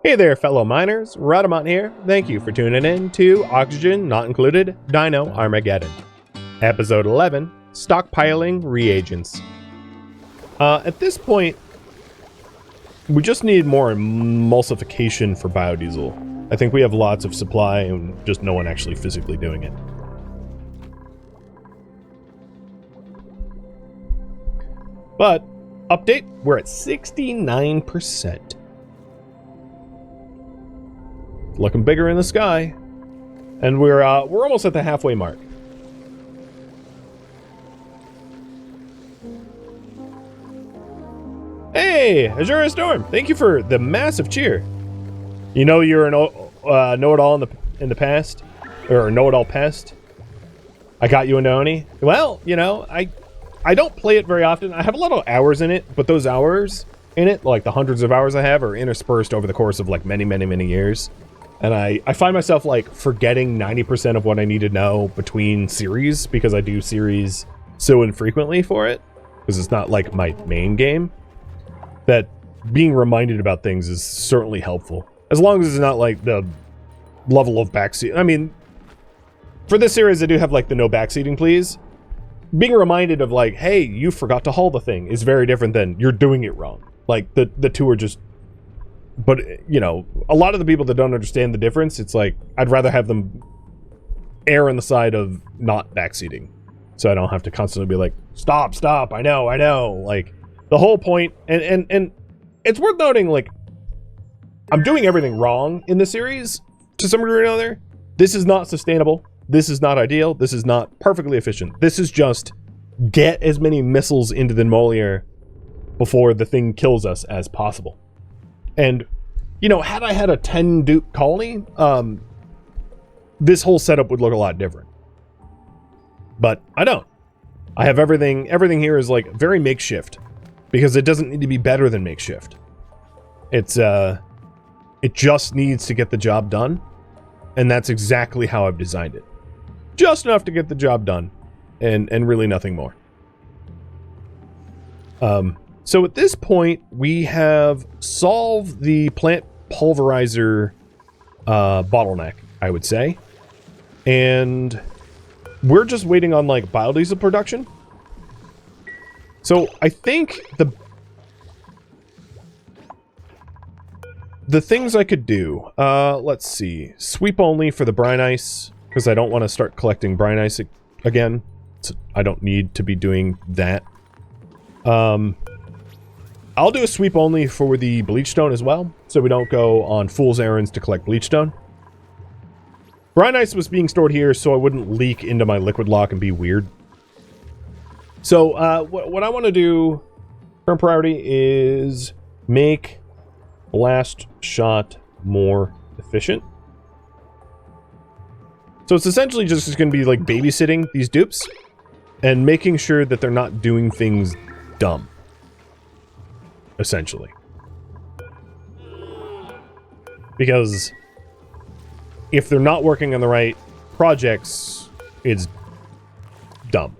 Hey there, fellow miners. Rhadamant here. Thank you for tuning in to Oxygen Not Included Dino Armageddon. Episode 11, Stockpiling Reagents. At this point, we just need more emulsification for biodiesel. I think we have lots of supply and just no one actually physically doing it. But, update, we're at 69%. Looking bigger in the sky. And we're almost at the halfway mark. Hey, Azura Storm, thank you for the massive cheer. You know you're a know-it-all in the past, or a know-it-all pest. I got you into Oni. Well, you know, I don't play it very often. I have a lot of hours in it, but those hours in it, like the hundreds of hours I have, are interspersed over the course of like many years. And I find myself like forgetting 90% of what I need to know between series, because I do series so infrequently for it, because it's not like my main game, that being reminded about things is certainly helpful. As long as it's not like the level of backseat. I mean, for this series I do have like the no backseating please. Being reminded of like, hey, you forgot to haul the thing is very different than you're doing it wrong. Like the two are just... But, you know, a lot of the people that don't understand the difference, it's like, I'd rather have them err on the side of not backseating. So I don't have to constantly be like, stop, I know. Like, the whole point, and it's worth noting, like, I'm doing everything wrong in this series, to some degree or another. This is not sustainable. This is not ideal. This is not perfectly efficient. This is just get as many missiles into the demolior before the thing kills us as possible. And, you know, had I had a 10 dupe colony, this whole setup would look a lot different. But I don't. I have everything here is like very makeshift, because it doesn't need to be better than makeshift. It's, it just needs to get the job done. And that's exactly how I've designed it. Just enough to get the job done, and really nothing more. So at this point, we have solved the plant pulverizer bottleneck, I would say. And we're just waiting on, like, biodiesel production. So I think the things I could do, let's see. Sweep only for the brine ice, because I don't want to start collecting brine ice again. So I don't need to be doing that. I'll do a sweep only for the bleach stone as well, so we don't go on fool's errands to collect bleach stone. Brine ice was being stored here so I wouldn't leak into my liquid lock and be weird. So what I want to do, current priority, is make blast shot more efficient. So it's essentially just going to be like babysitting these dupes and making sure that they're not doing things dumb. Essentially. Because if they're not working on the right projects, it's dumb.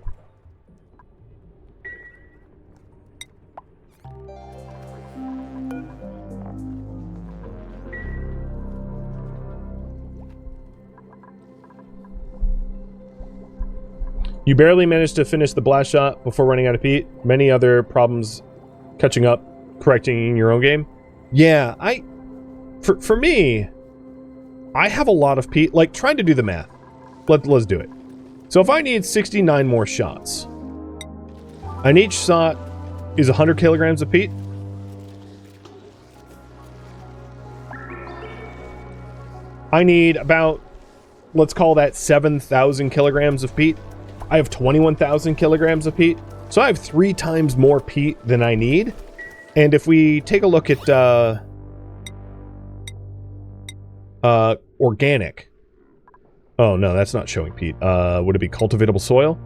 You barely managed to finish the blast shot before running out of peat. Many other problems catching up, correcting in your own game. Yeah, for me, I have a lot of peat. Like, trying to do the math. Let's do it. So if I need 69 more shots, and each shot is 100 kilograms of peat, I need about, let's call that 7,000 kilograms of peat. I have 21,000 kilograms of peat. So I have 3 times more peat than I need. And if we take a look at organic. Oh no, that's not showing peat. Would it be cultivatable soil?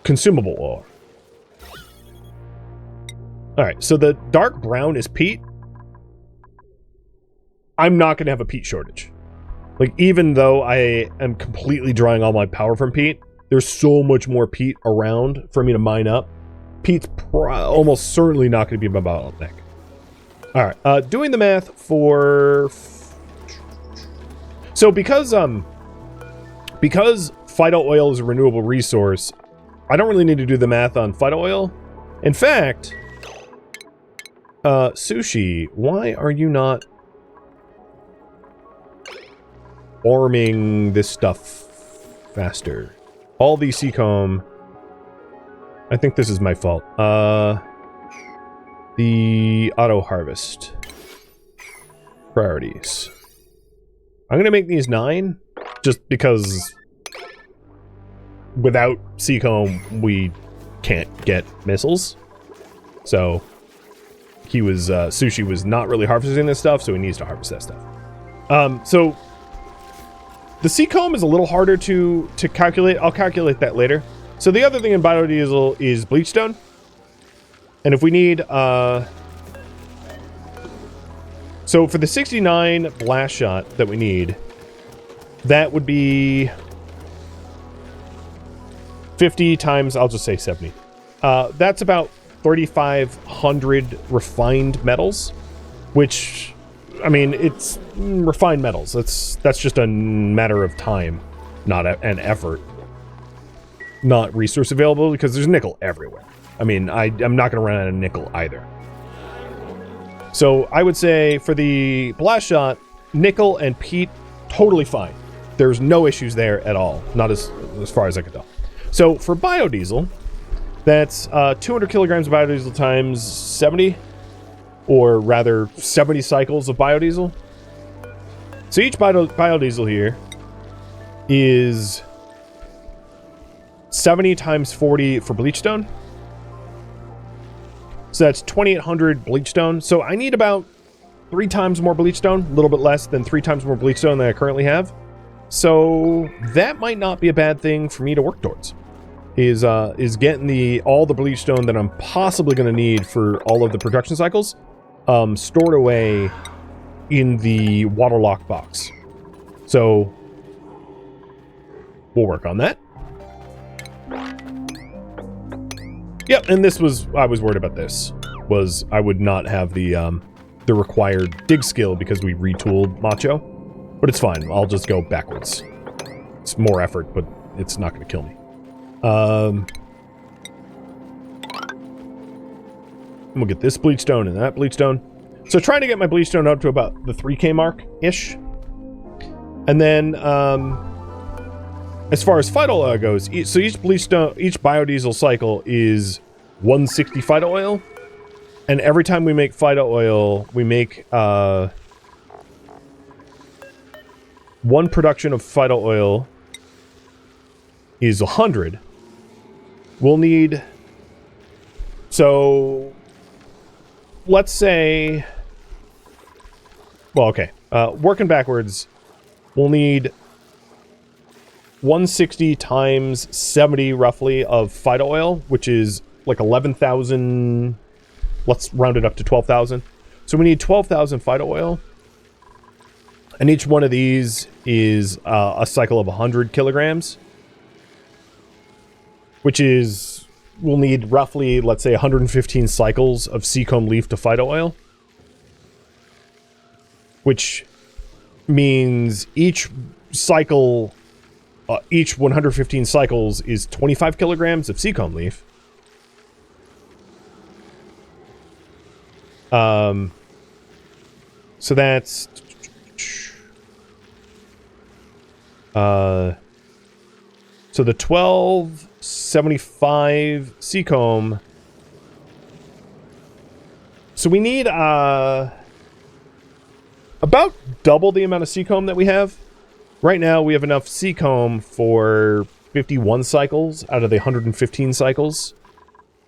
Consumable ore. Alright, so the dark brown is peat. I'm not going to have a peat shortage. Like, even though I am completely drawing all my power from peat, there's so much more peat around for me to mine up. Peat's almost certainly not going to be my bottleneck. All right, doing the math for... So because phyto oil is a renewable resource, I don't really need to do the math on phyto oil. In fact, Sushi, why are you not farming this stuff faster? All the Secom. I think this is my fault. The auto harvest priorities. I'm gonna make these 9, just because without Secom we can't get missiles. So he was Sushi was not really harvesting this stuff, so he needs to harvest that stuff. So the Secom is a little harder to calculate. I'll calculate that later. So the other thing in biodiesel is bleach stone. And if we need, so for the 69 blast shot that we need, that would be 50 times, I'll just say 70. That's about 3,500 refined metals, which, I mean, it's refined metals. That's just a matter of time, not an effort. Not resource available, because there's nickel everywhere. I mean, I'm not going to run out of nickel either. So I would say for the blast shot, nickel and peat, totally fine. There's no issues there at all. Not as far as I can tell. So for biodiesel, that's 200 kilograms of biodiesel times 70, or rather 70 cycles of biodiesel. So each biodiesel here is 70 times 40 for bleach stone. So that's 2,800 bleach stone. So I need about 3 times more bleach stone, a little bit less than 3 times more bleach stone than I currently have. So that might not be a bad thing for me to work towards. Is getting all the bleach stone that I'm possibly going to need for all of the production cycles stored away in the waterlock box. So we'll work on that. Yep, and this was, I was worried about this, was I would not have the required dig skill because we retooled Macho, but it's fine, I'll just go backwards. It's more effort, but it's not going to kill me. We'll get this bleach stone and that bleach stone. So trying to get my bleach stone up to about the 3K mark-ish. And then, as far as phyto oil goes, so each bleach stone, each biodiesel cycle is 160 phyto oil, and every time we make phyto oil, we make one production of phyto oil is 100. We'll need, so let's say, well, okay, working backwards, we'll need 160 times 70 roughly of phyto oil, which is like 11,000. Let's round it up to 12,000. So we need 12,000 phyto oil. And each one of these is a cycle of 100 kilograms. Which is, we'll need roughly, let's say, 115 cycles of Secom leaf to phyto oil. Which means each cycle... each 115 cycles is 25 kilograms of Secom leaf. So that's... so the 1275 Secom... So we need about double the amount of Secom that we have. Right now, we have enough Secom for 51 cycles out of the 115 cycles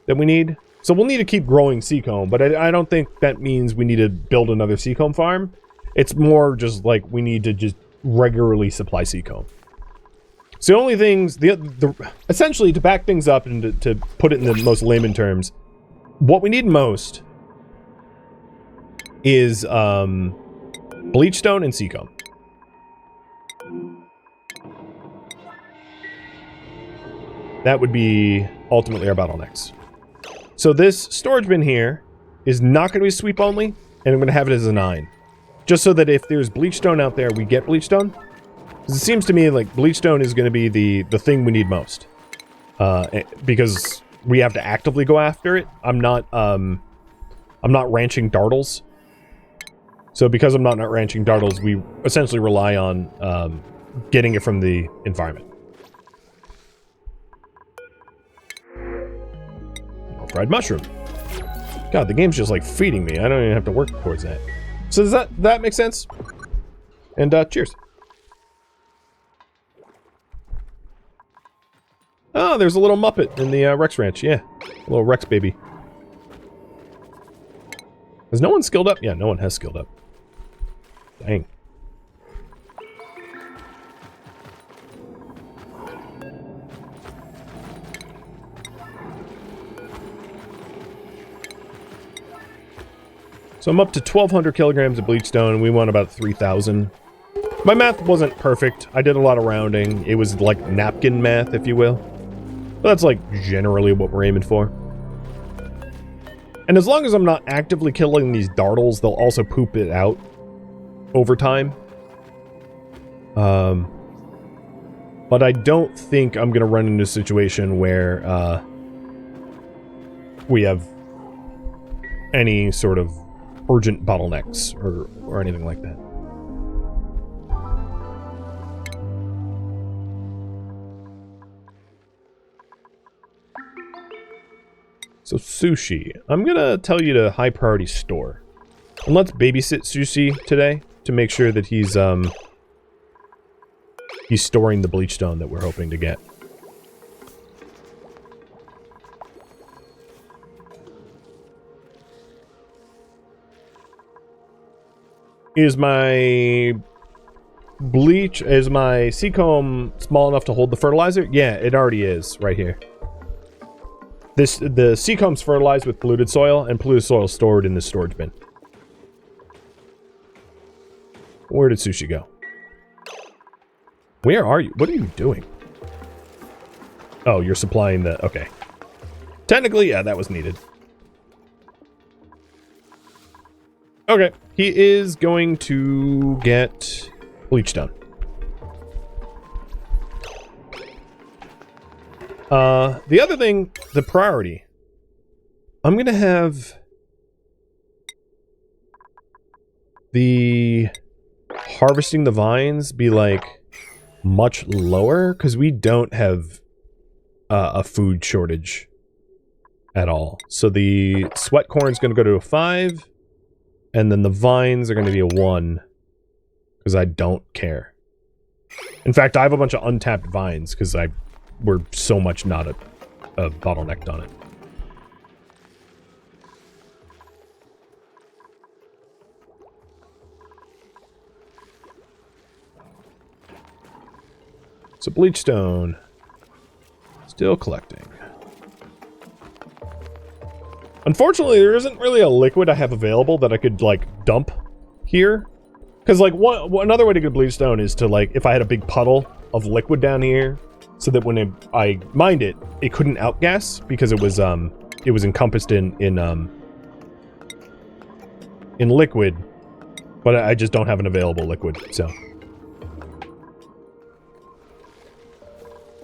that we need. So we'll need to keep growing Secom, but I don't think that means we need to build another Secom farm. It's more just like we need to just regularly supply Secom. So the only things, essentially to back things up and to put it in the most layman terms, what we need most is bleach stone and Secom. That would be ultimately our bottlenecks. So this storage bin here is not going to be sweep only. and I'm going to have it as a 9. Just so that if there's bleachstone out there, we get bleachstone. Because it seems to me like bleachstone is going to be the thing we need most. Because we have to actively go after it. I'm not ranching dartles. So because I'm not ranching dartles, we essentially rely on getting it from the environment. Fried mushroom. God, the game's just like feeding me. I don't even have to work towards that. So does that make sense? And cheers. Oh, there's a little Muppet in the Rex Ranch. Yeah, a little Rex baby. Has no one skilled up? Yeah, no one has skilled up. Dang. So I'm up to 1,200 kilograms of bleachstone, and we want about 3,000. My math wasn't perfect. I did a lot of rounding. It was like napkin math, if you will. But that's like generally what we're aiming for. And as long as I'm not actively killing these dartles, they'll also poop it out over time. But I don't think I'm going to run into a situation where we have any sort of urgent bottlenecks or anything like that. So sushi. I'm gonna tell you to high priority store. And let's babysit Sushi today to make sure that he's storing the bleachstone that we're hoping to get. Is my Secom small enough to hold the fertilizer? Yeah, it already is, right here. The Secom's fertilized with polluted soil, and polluted soil is stored in this storage bin. Where did Sushi go? Where are you? What are you doing? Oh, you're supplying the... Okay. Technically, yeah, that was needed. Okay. He is going to get bleachstone. The other thing, the priority. I'm going to have the harvesting the vines be like much lower because we don't have a food shortage at all. So the sweat corn is going to go to a 5. And then the vines are going to be a 1. Because I don't care. In fact, I have a bunch of untapped vines because we're so much not a bottlenecked on it. So bleachstone. Still collecting. Unfortunately, there isn't really a liquid I have available that I could, like, dump here. Because, like, another way to get bleachstone is to, like, if I had a big puddle of liquid down here, so that when I mined it, it couldn't outgas because it was encompassed in liquid, but I just don't have an available liquid, so.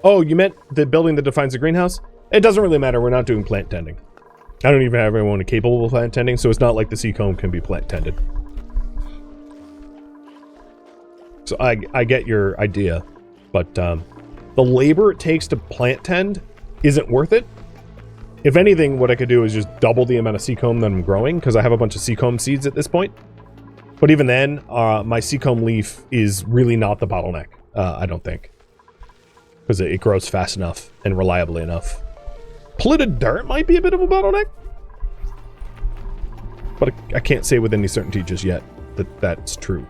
Oh, you meant the building that defines the greenhouse? It doesn't really matter, we're not doing plant tending. I don't even have anyone capable of plant tending, so it's not like the Secom can be plant tended. So I get your idea, but the labor it takes to plant tend isn't worth it. If anything, what I could do is just double the amount of Secom that I'm growing, because I have a bunch of Secom seeds at this point. But even then, my Secom leaf is really not the bottleneck, I don't think. Because it grows fast enough and reliably enough. Polluted dirt might be a bit of a bottleneck. But I can't say with any certainty just yet that that's true.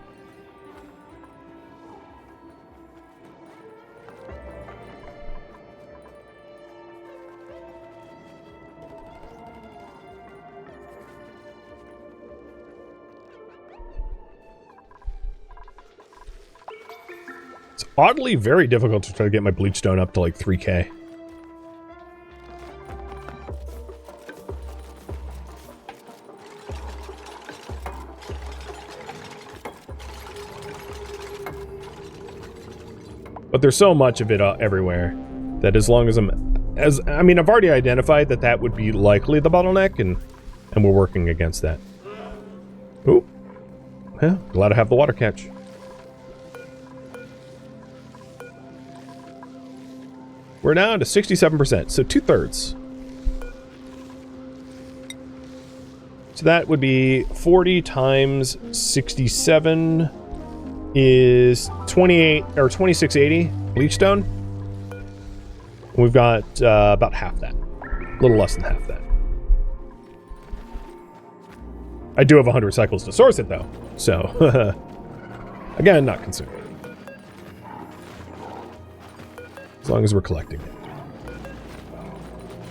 It's oddly very difficult to try to get my bleachstone up to like 3K. But there's so much of it everywhere that as long as I've already identified that would be likely the bottleneck, and we're working against that. Oop. Yeah, glad to have the water catch. We're down to 67%, so 2/3. So that would be 40 times 67 is 28 or 2680 bleach stone. We've got about half that, a little less than half that. I do have 100 cycles to source it though, so again, not concerned. As long as we're collecting it.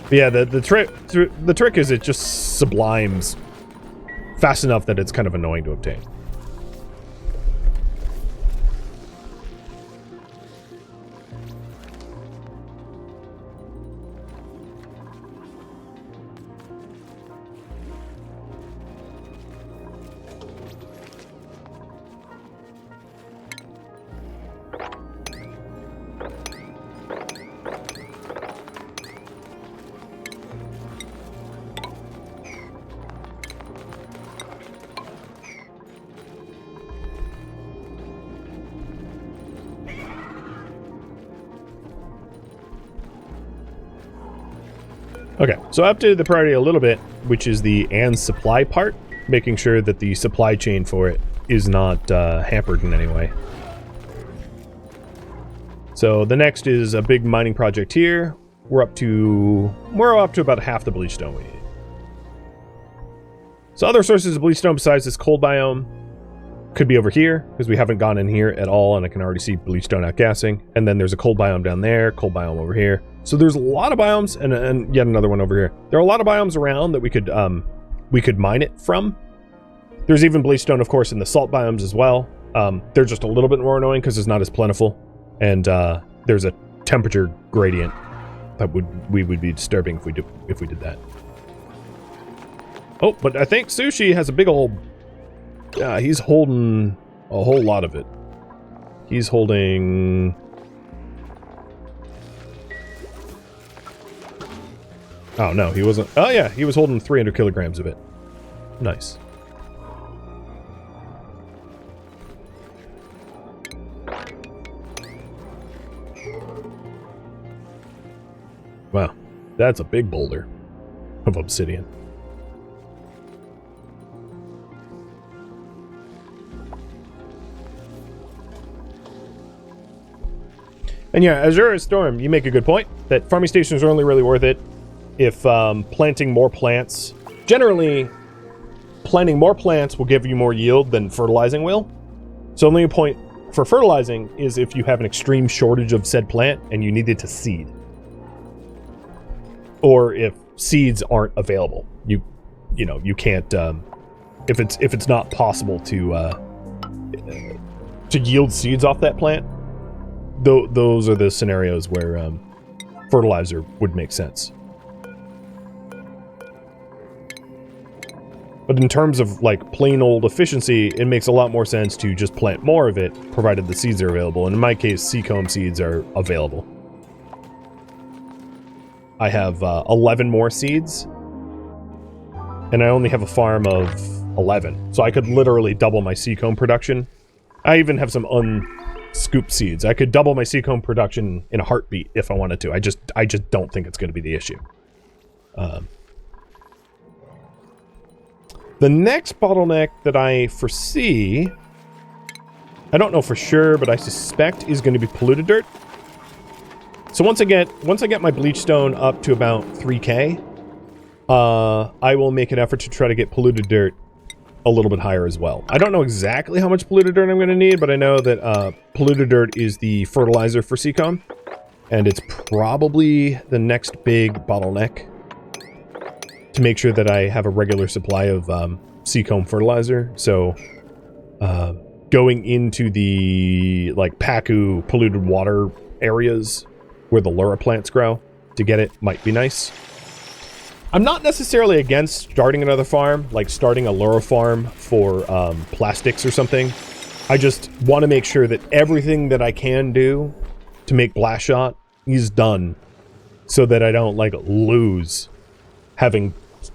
But yeah, the trick is it just sublimes fast enough that it's kind of annoying to obtain. Okay, so I updated the priority a little bit, which is the and supply part, making sure that the supply chain for it is not hampered in any way. So the next is a big mining project here. We're up to about half the bleach stone we need. So other sources of bleach stone besides this cold biome could be over here, because we haven't gone in here at all, and I can already see bleach stone outgassing. And then there's a cold biome down there, cold biome over here. So there's a lot of biomes, and yet another one over here. There are a lot of biomes around that we could mine it from. There's even bleach stone, of course, in the salt biomes as well. They're just a little bit more annoying because it's not as plentiful, and there's a temperature gradient that we would be disturbing if we did that. Oh, but I think Sushi has a big old. He's holding a whole lot of it. He's holding. Oh, no, he wasn't. Oh, yeah, he was holding 300 kilograms of it. Nice. Wow, that's a big boulder of obsidian. And yeah, Azure Storm, you make a good point that farming stations are only really worth it if planting more plants. Generally, planting more plants will give you more yield than fertilizing will. So only a point for fertilizing is if you have an extreme shortage of said plant and you need it to seed. Or if seeds aren't available. You can't if it's not possible to yield seeds off that plant. Those are the scenarios where fertilizer would make sense. But in terms of like plain old efficiency, it makes a lot more sense to just plant more of it, provided the seeds are available. And in my case, Secom seeds are available. I have 11 more seeds, and I only have a farm of 11. So I could literally double my Secom production. I even have some unscooped seeds. I could double my Secom production in a heartbeat if I wanted to. I just don't think it's going to be the issue. The next bottleneck that I foresee, I don't know for sure, but I suspect is going to be polluted dirt. So once I get my bleach stone up to about 3K, I will make an effort to try to get polluted dirt a little bit higher as well. I don't know exactly how much polluted dirt I'm going to need, but I know that polluted dirt is the fertilizer for Secom, and it's probably the next big bottleneck to make sure that I have a regular supply of Secom fertilizer. So going into the like Paku polluted water areas where the Lura plants grow to get it might be nice. I'm not necessarily against starting another farm, like starting a Lura farm for plastics or something. I just want to make sure that everything that I can do to make blast shot is done so that I don't, like, lose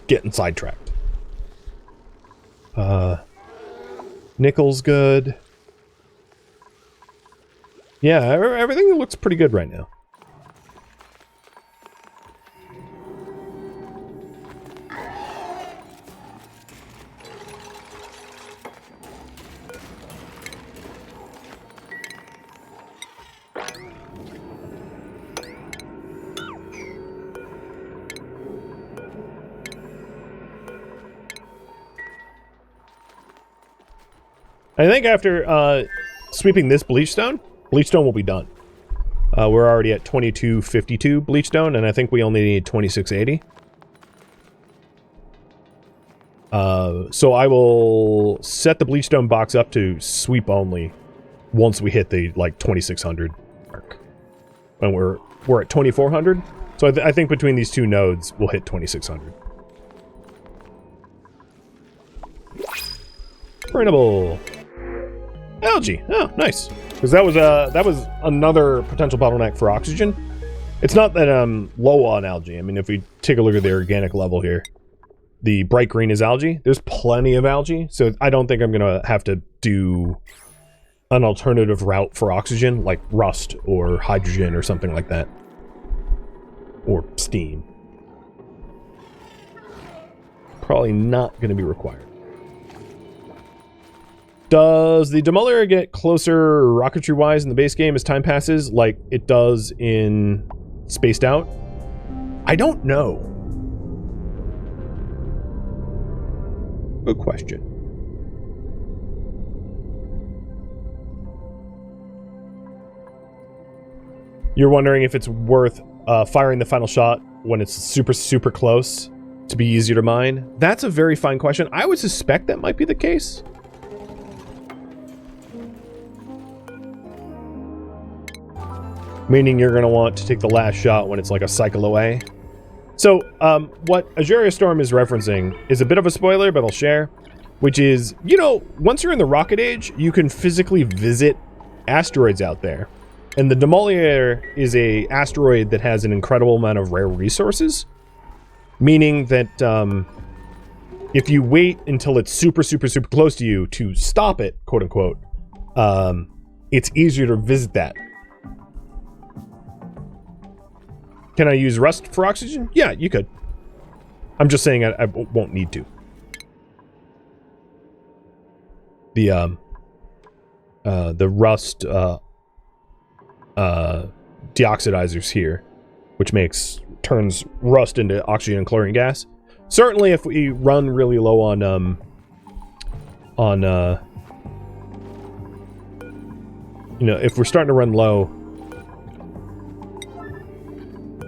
getting sidetracked. Nickel's good. Yeah, everything looks pretty good right now. I think after sweeping this bleach stone will be done. We're already at 2252 bleach stone, and I think we only need 2680. So I will set the bleach stone box up to sweep only once we hit the, like, 2600 mark. And we're at 2400, so I think between these two nodes we'll hit 2600. Printable. Algae. Oh, nice. Because that was another potential bottleneck for oxygen. It's not that I'm low on algae. I mean, if we take a look at the organic level here, the bright green is algae. There's plenty of algae, so I don't think I'm gonna have to do an alternative route for oxygen, like rust or hydrogen or something like that, or steam. Probably not gonna be required. Does the demolior get closer rocketry-wise in the base game as time passes, like it does in Spaced Out? I don't know. Good question. You're wondering if it's worth firing the final shot when it's super, super close to be easier to mine? That's a very fine question. I would suspect that might be the case. Meaning you're going to want to take the last shot when it's like a cycle away. So, what Azuria Storm is referencing is a bit of a spoiler, but I'll share. Which is, you know, once you're in the rocket age, you can physically visit asteroids out there. And the Demolior is a asteroid that has an incredible amount of rare resources. Meaning that, if you wait until it's super, super, super close to you to stop it, quote unquote, it's easier to visit that. Can I use rust for oxygen? Yeah, you could. I'm just saying I won't need to. The rust deoxidizers here, which turns rust into oxygen and chlorine gas. Certainly, if we run really low on you know, if we're starting to run low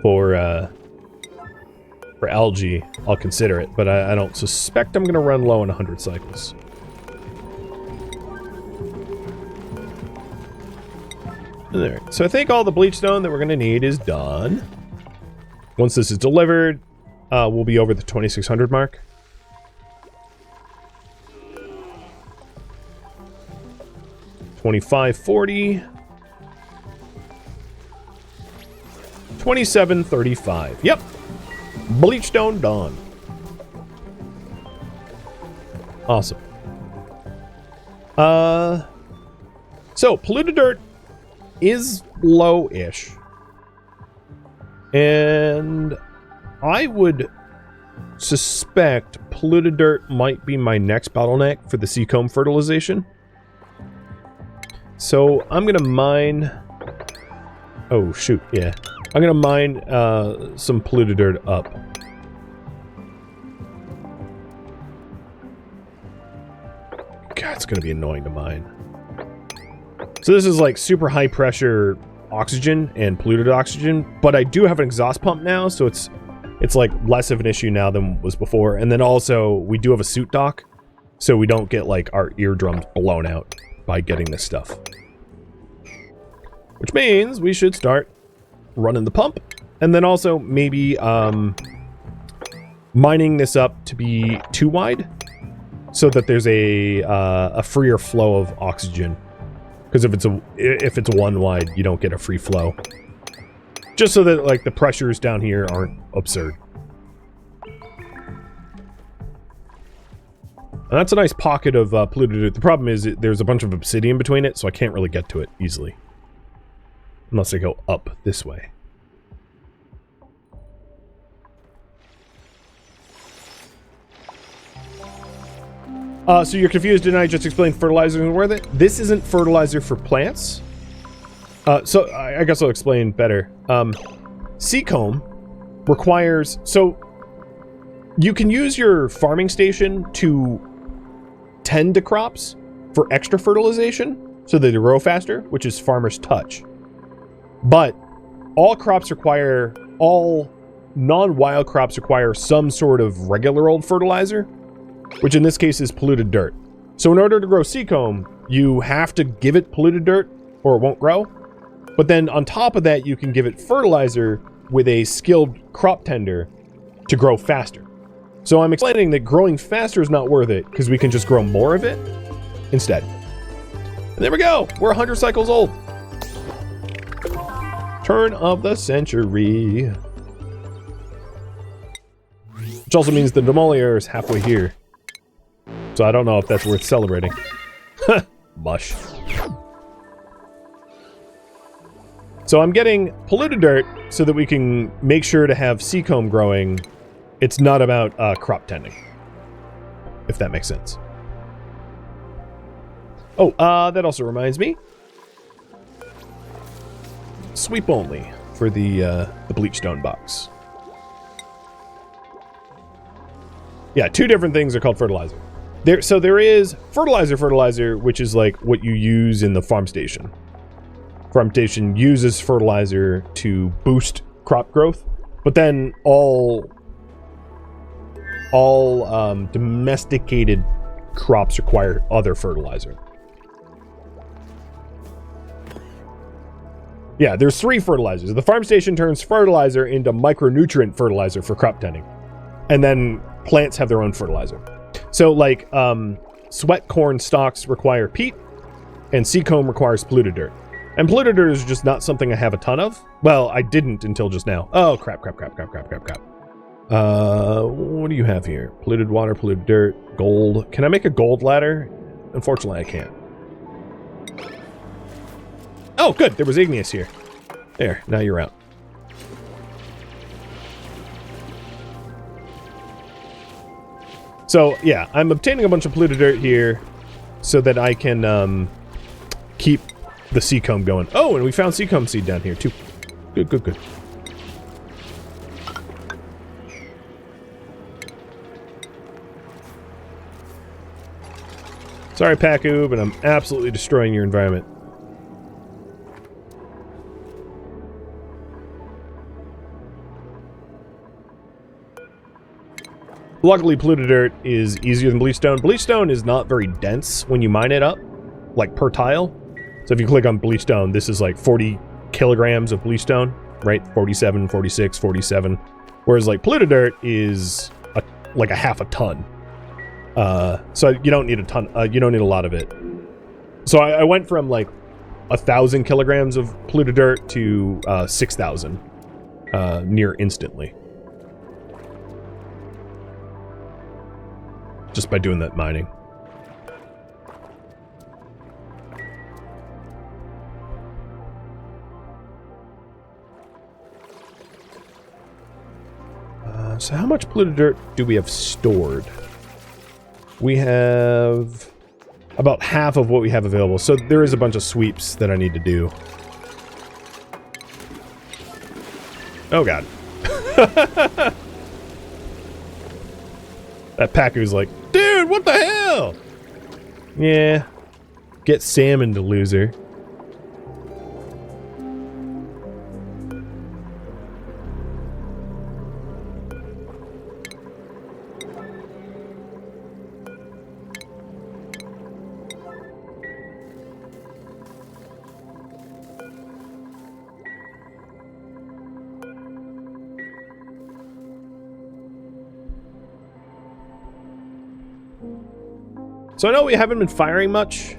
for algae, I'll consider it, but I don't suspect I'm going to run low on 100 cycles. There. So I think all the bleach stone that we're going to need is done. Once this is delivered, we'll be over the 2600 mark. $25.40. $27.35. Yep. Bleach stone done. Awesome. So polluted dirt is low-ish. And I would suspect polluted dirt might be my next bottleneck for the Secom fertilization. So I'm gonna mine. Oh shoot, yeah. I'm gonna mine some polluted dirt up. God, it's gonna be annoying to mine. So this is like super high pressure oxygen and polluted oxygen, but I do have an exhaust pump now, so it's like less of an issue now than was before. And then also we do have a suit dock, so we don't get like our eardrums blown out by getting this stuff. Which means we should start running the pump, and then also maybe mining this up to be too wide, so that there's a freer flow of oxygen Because if it's one wide, you don't get a free flow. Just so that like the pressures down here aren't absurd. And that's a nice pocket of polluted. The problem is there's a bunch of obsidian between it, so I can't really get to it easily. Unless I go up this way. So you're confused, didn't I just explain fertilizer isn't worth it? This isn't fertilizer for plants. So I guess I'll explain better. Secom requires... So you can use your farming station to tend to crops for extra fertilization so that they grow faster, which is farmer's touch. But all non-wild crops require some sort of regular old fertilizer, which in this case is polluted dirt. So in order to grow Secom, you have to give it polluted dirt or it won't grow. But then on top of that, you can give it fertilizer with a skilled crop tender to grow faster. So I'm explaining that growing faster is not worth it because we can just grow more of it instead. And there we go. We're 100 cycles old. Turn of the century. Which also means the demolior is halfway here. So I don't know if that's worth celebrating. Mush. So I'm getting polluted dirt so that we can make sure to have Secom growing. It's not about crop tending. If that makes sense. Oh, that also reminds me. Sweep only for the bleach stone box. Yeah, two different things are called fertilizer. So there is fertilizer, which is like what you use in the farm station. Farm station uses fertilizer to boost crop growth, but then all domesticated crops require other fertilizer. Yeah, there's 3 fertilizers. The farm station turns fertilizer into micronutrient fertilizer for crop tending. And then plants have their own fertilizer. So like sweat corn stalks require peat and Secom requires polluted dirt. And polluted dirt is just not something I have a ton of. Well, I didn't until just now. Oh, crap. What do you have here? Polluted water, polluted dirt, gold. Can I make a gold ladder? Unfortunately, I can't. Oh, good. There was igneous here. There, now you're out. So, yeah, I'm obtaining a bunch of polluted dirt here so that I can keep the Secom going. Oh, and we found Secom seed down here, too. Good. Sorry, Paku, but I'm absolutely destroying your environment. Luckily, polluted dirt is easier than bleach stone. Bleach stone is not very dense when you mine it up, like per tile. So if you click on bleach stone, this is like 40 kilograms of bleach stone, right? 47, 46, 47. Whereas like polluted dirt is like a half a ton. So you don't need a ton. You don't need a lot of it. So I went from like 1,000 kilograms of polluted dirt to 6,000 near instantly. Just by doing that mining. So how much polluted dirt do we have stored? We have about half of what we have available. So there is a bunch of sweeps that I need to do. Oh god. That Paku's like, dude, what the hell? Yeah. Get salmon, to loser. So I know we haven't been firing much.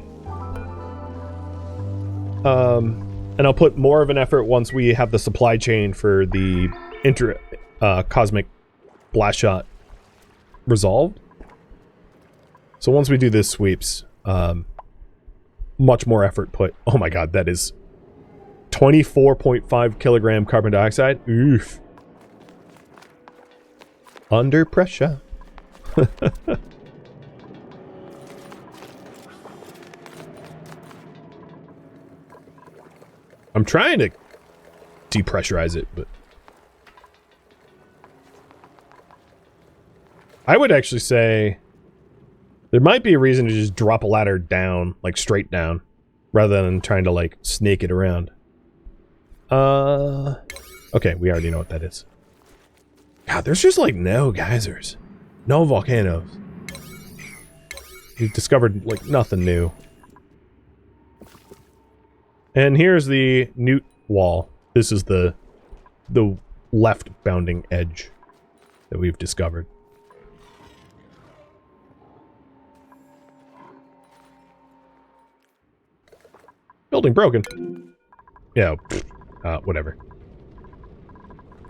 And I'll put more of an effort once we have the supply chain for the cosmic blast shot resolved. So once we do this sweeps, much more effort put. Oh my god, that is 24.5 kilogram carbon dioxide. Oof. Under pressure. I'm trying to depressurize it, but I would actually say there might be a reason to just drop a ladder down, like straight down, rather than trying to like snake it around. Okay, we already know what that is. God, there's just like no geysers, no volcanoes. We've discovered like nothing new. And here's the Newt wall. This is the left bounding edge that we've discovered. Building broken. Yeah, whatever.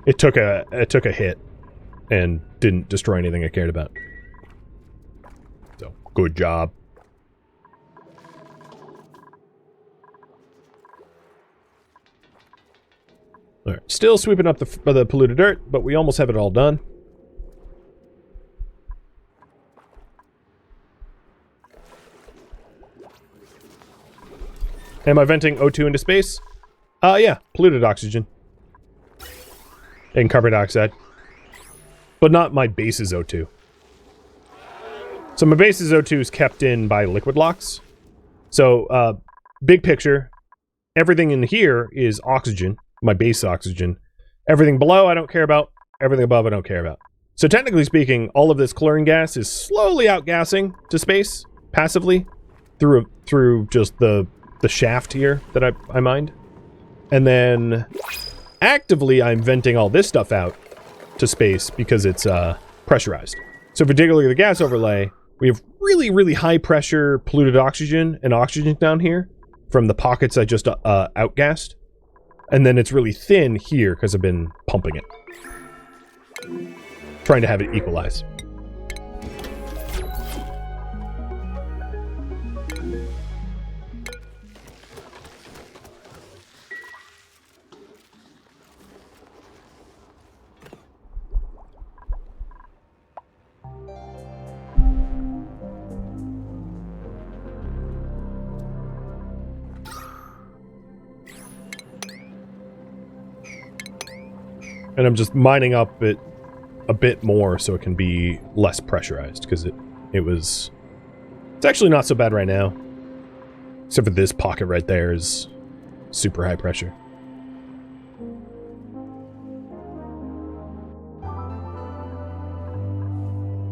It took a hit and didn't destroy anything I cared about. So, good job. Alright, still sweeping up the polluted dirt, but we almost have it all done. Am I venting O2 into space? Yeah, polluted oxygen. And carbon dioxide. But not my base's O2. So my base's O2 is kept in by liquid locks. So, big picture, everything in here is oxygen, my base oxygen. Everything below I don't care about, everything above I don't care about. So technically speaking, all of this chlorine gas is slowly outgassing to space, passively, through just the shaft here that I mined. And then actively I'm venting all this stuff out to space because it's pressurized. So particularly the gas overlay, we have really, really high pressure polluted oxygen and oxygen down here from the pockets I just outgassed. And then it's really thin here because I've been pumping it. Trying to have it equalize. And I'm just mining up it a bit more so it can be less pressurized, because it's actually not so bad right now. Except for this pocket right there is super high pressure.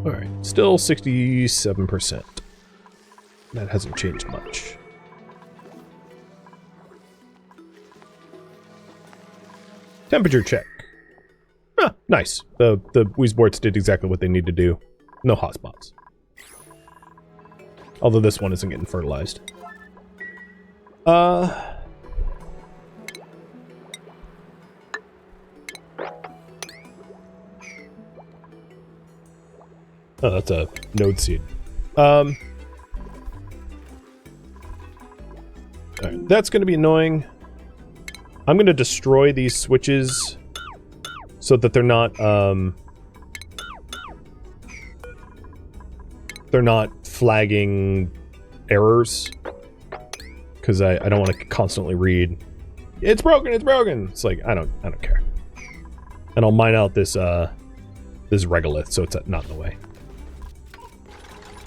Alright, still 67%. That hasn't changed much. Temperature check. Ah, nice. The Wheezeboards did exactly what they need to do. No hotspots. Although this one isn't getting fertilized. Oh, that's a node seed. Alright, that's going to be annoying. I'm going to destroy these switches so that they're not flagging errors, because I don't want to constantly read it's broken, it's broken. It's like I don't care. And I'll mine out this regolith so it's not in the way.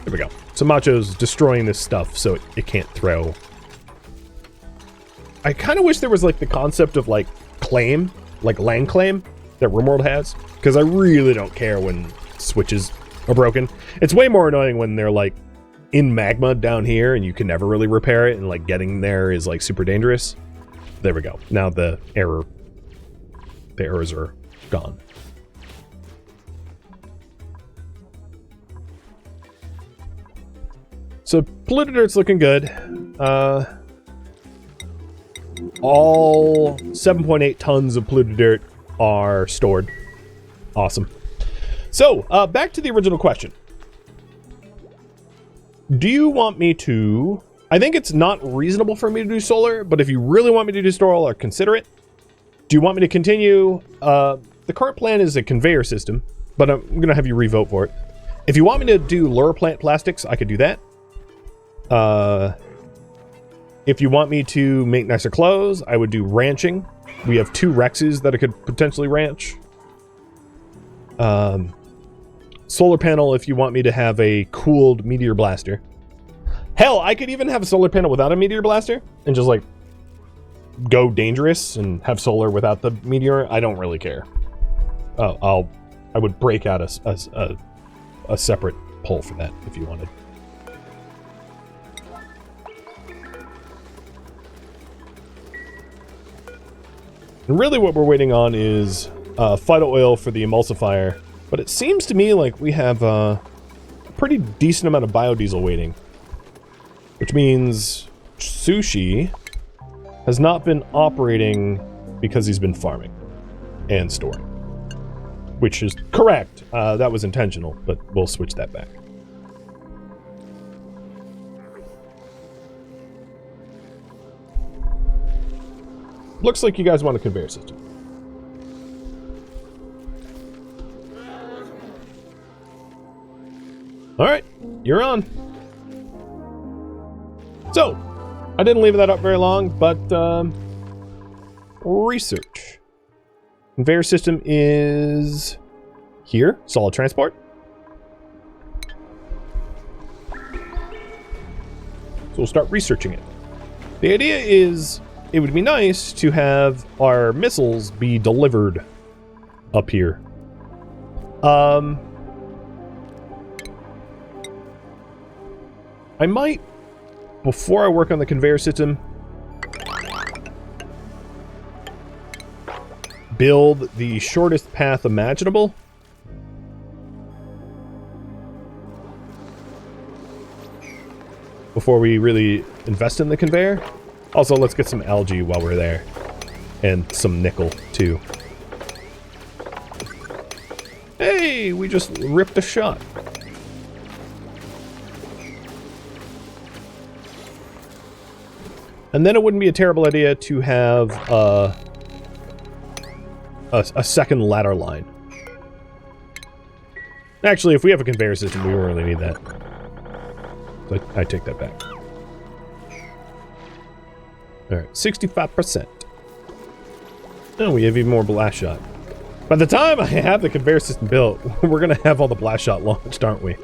There we go. So Macho's destroying this stuff so it can't throw. I kind of wish there was like the concept of like claim, like land claim that RimWorld has, because I really don't care when switches are broken. It's way more annoying when they're like in magma down here and you can never really repair it, and like getting there is like super dangerous. There we go. Now the errors are gone. So polluted dirt's looking good. All 7.8 tons of polluted dirt are stored. Awesome. So, back to the original question. Do you want me to... I think it's not reasonable for me to do solar, but if you really want me to do solar, consider it. Do you want me to continue? The current plan is a conveyor system, but I'm going to have you re-vote for it. If you want me to do lure plant plastics, I could do that. If you want me to make nicer clothes, I would do ranching. We have 2 Rexes that I could potentially ranch. Solar panel if you want me to have a cooled meteor blaster. Hell, I could even have a solar panel without a meteor blaster and just like go dangerous and have solar without the meteor. I don't really care. I would break out a separate poll for that if you wanted. And really what we're waiting on is phyto oil for the emulsifier, but it seems to me like we have a pretty decent amount of biodiesel waiting, which means Sushi has not been operating because he's been farming and storing, which is correct. That was intentional, but we'll switch that back. Looks like you guys want a conveyor system. Alright, you're on. So, I didn't leave that up very long, but research. Conveyor system is here, solid transport. So we'll start researching it. The idea is it would be nice to have our missiles be delivered up here. I might, before I work on the conveyor system, build the shortest path imaginable. Before we really invest in the conveyor. Also, let's get some algae while we're there. And some nickel, too. Hey, we just ripped a shot. And then it wouldn't be a terrible idea to have a second ladder line. Actually, if we have a conveyor system, we won't really need that. So I take that back. Alright, 65%. Oh, we have even more blast shot. By the time I have the conveyor system built, we're gonna have all the blast shot launched, aren't we?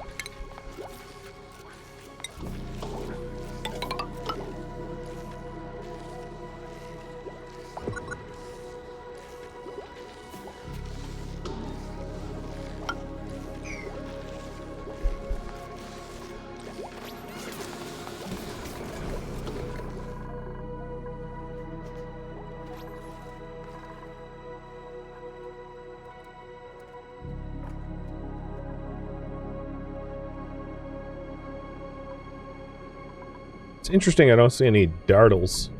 It's interesting I don't see any dartles.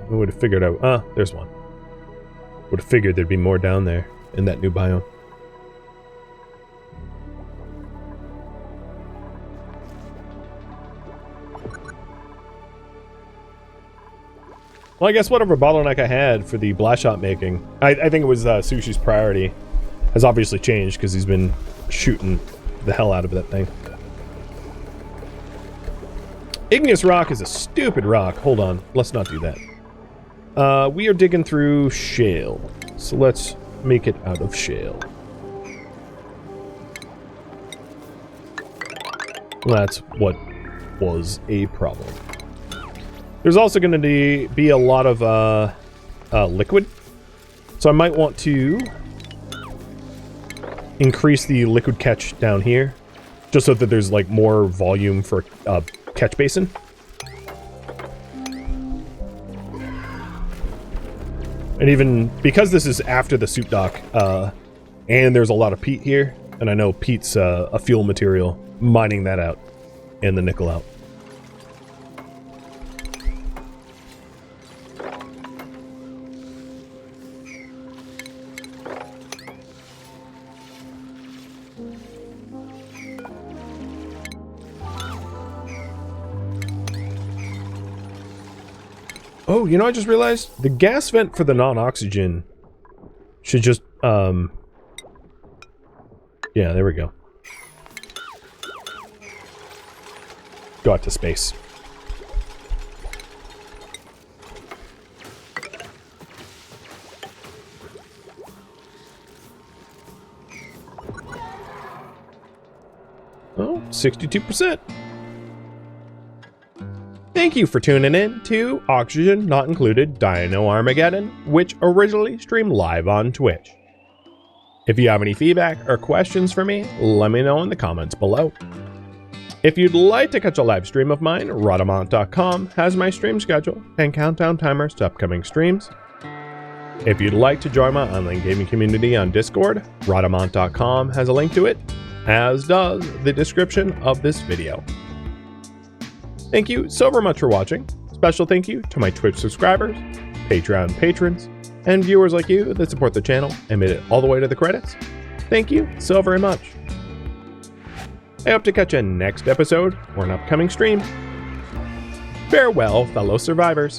Who would have figured out? Ah, there's one. Would have figured there'd be more down there in that new biome. Well, I guess whatever bottleneck I had for the blast shot making, I think it was Sushi's priority, has obviously changed because he's been shooting the hell out of that thing. Igneous rock is a stupid rock. Hold on, let's not do that. We are digging through shale, so let's make it out of shale. That's what was a problem. There's also going to be a lot of liquid, so I might want to increase the liquid catch down here, just so that there's like more volume for catch basin. And even because this is after the soup dock, and there's a lot of peat here, and I know peat's a fuel material, mining that out and the nickel out. Oh, you know, I just realized the gas vent for the non-oxygen should just, yeah, there we go. Go out to space. Oh, 62%. Thank you for tuning in to Oxygen Not Included Dino Armageddon, which originally streamed live on Twitch. If you have any feedback or questions for me, let me know in the comments below. If you'd like to catch a live stream of mine, Rhadamant.com has my stream schedule and countdown timers to upcoming streams. If you'd like to join my online gaming community on Discord, Rhadamant.com has a link to it, as does the description of this video. Thank you so very much for watching. Special thank you to my Twitch subscribers, Patreon patrons, and viewers like you that support the channel and made it all the way to the credits. Thank you so very much. I hope to catch you next episode or an upcoming stream. Farewell, fellow survivors.